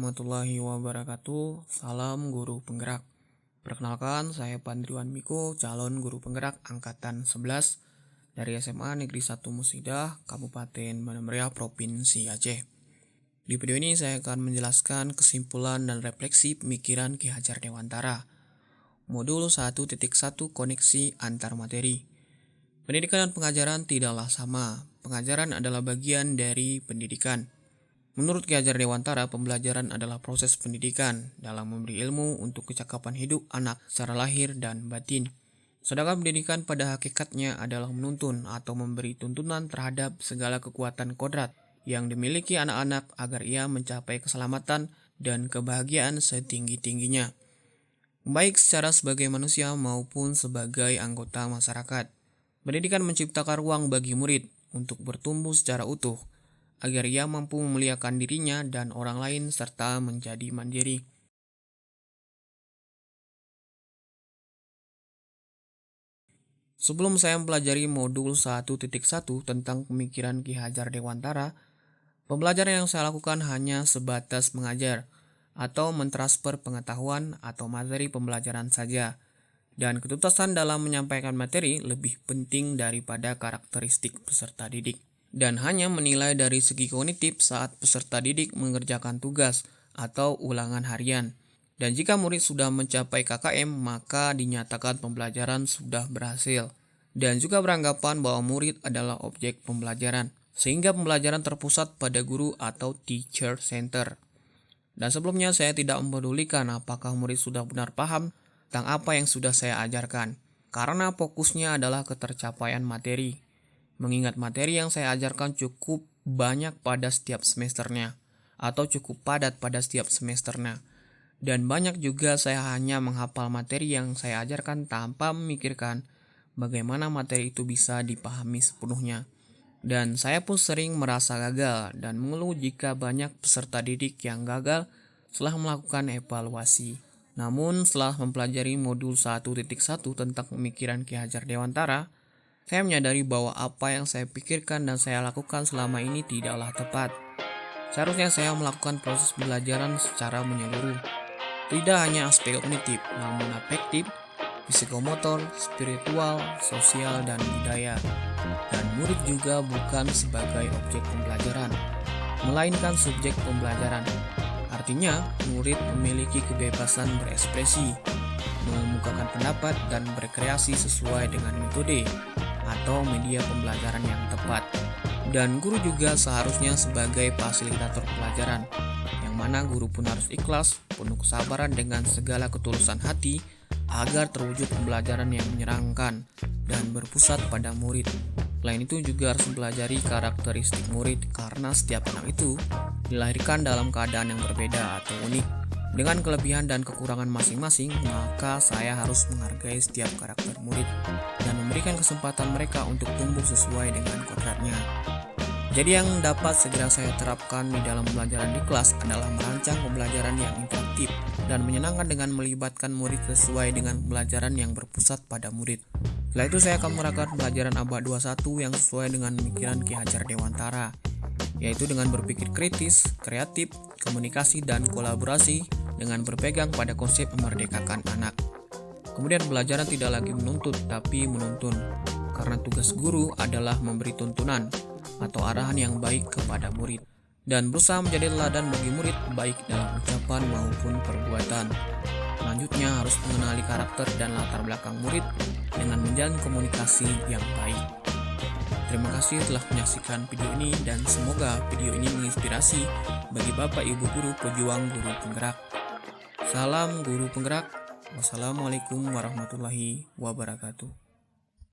warahmatullahi wabarakatuh. Salam guru penggerak. Perkenalkan, saya Pandriwan Miko, calon guru penggerak angkatan 11 dari SMA Negeri 1 Musidah, Kabupaten Bandung Raya, Provinsi Aceh. Di video ini saya akan menjelaskan kesimpulan dan refleksi pemikiran Ki Hajar Dewantara. Modul 1.1 Koneksi antar materi. Pendidikan dan pengajaran tidaklah sama. Pengajaran adalah bagian dari pendidikan. Menurut Ki Hajar Dewantara, pembelajaran adalah proses pendidikan dalam memberi ilmu untuk kecakapan hidup anak secara lahir dan batin. Sedangkan pendidikan pada hakikatnya adalah menuntun atau memberi tuntunan terhadap segala kekuatan kodrat yang dimiliki anak-anak agar ia mencapai keselamatan dan kebahagiaan setinggi-tingginya, baik secara sebagai manusia maupun sebagai anggota masyarakat. Pendidikan menciptakan ruang bagi murid untuk bertumbuh secara utuh, agar ia mampu memuliakan dirinya dan orang lain serta menjadi mandiri. Sebelum saya mempelajari modul 1.1 tentang pemikiran Ki Hajar Dewantara, pembelajaran yang saya lakukan hanya sebatas mengajar atau mentransfer pengetahuan atau materi pembelajaran saja. Dan ketuntasan dalam menyampaikan materi lebih penting daripada karakteristik peserta didik. Dan hanya menilai dari segi kognitif saat peserta didik mengerjakan tugas atau ulangan harian. Dan jika murid sudah mencapai KKM, maka dinyatakan pembelajaran sudah berhasil. Dan juga beranggapan bahwa murid adalah objek pembelajaran, sehingga pembelajaran terpusat pada guru atau teacher center. Dan sebelumnya saya tidak mempedulikan apakah murid sudah benar paham tentang apa yang sudah saya ajarkan, karena fokusnya adalah ketercapaian materi. Mengingat materi yang saya ajarkan cukup banyak pada setiap semesternya, atau cukup padat pada setiap semesternya. Dan banyak juga saya hanya menghafal materi yang saya ajarkan tanpa memikirkan bagaimana materi itu bisa dipahami sepenuhnya. Dan saya pun sering merasa gagal dan mengeluh jika banyak peserta didik yang gagal setelah melakukan evaluasi. Namun setelah mempelajari modul 1.1 tentang pemikiran Ki Hajar Dewantara, saya menyadari bahwa apa yang saya pikirkan dan saya lakukan selama ini tidaklah tepat. Seharusnya saya melakukan proses pembelajaran secara menyeluruh. Tidak hanya aspek kognitif, namun afektif, psikomotor, spiritual, sosial, dan budaya. Dan murid juga bukan sebagai objek pembelajaran, melainkan subjek pembelajaran. Artinya, murid memiliki kebebasan berekspresi, mengemukakan pendapat, dan berkreasi sesuai dengan metode atau media pembelajaran yang tepat. Dan guru juga seharusnya sebagai fasilitator pelajaran, yang mana guru pun harus ikhlas, penuh kesabaran dengan segala ketulusan hati agar terwujud pembelajaran yang menyenangkan dan berpusat pada murid. Selain itu juga harus mempelajari karakteristik murid, karena setiap anak itu dilahirkan dalam keadaan yang berbeda atau unik. Dengan kelebihan dan kekurangan masing-masing, maka saya harus menghargai setiap karakter murid dan memberikan kesempatan mereka untuk tumbuh sesuai dengan kodratnya. Jadi yang dapat segera saya terapkan di dalam pembelajaran di kelas adalah merancang pembelajaran yang interaktif dan menyenangkan dengan melibatkan murid sesuai dengan pembelajaran yang berpusat pada murid. Setelah itu saya akan menerapkan pembelajaran abad 21 yang sesuai dengan pemikiran Ki Hajar Dewantara, yaitu dengan berpikir kritis, kreatif, komunikasi, dan kolaborasi dengan berpegang pada konsep memerdekakan anak. Kemudian pembelajaran tidak lagi menuntut, tapi menuntun, karena tugas guru adalah memberi tuntunan atau arahan yang baik kepada murid, dan berusaha menjadi teladan bagi murid baik dalam ucapan maupun perbuatan. Selanjutnya harus mengenali karakter dan latar belakang murid dengan menjalin komunikasi yang baik. Terima kasih telah menyaksikan video ini dan semoga video ini menginspirasi bagi Bapak Ibu guru pejuang guru penggerak. Salam guru penggerak. Wassalamualaikum warahmatullahi wabarakatuh.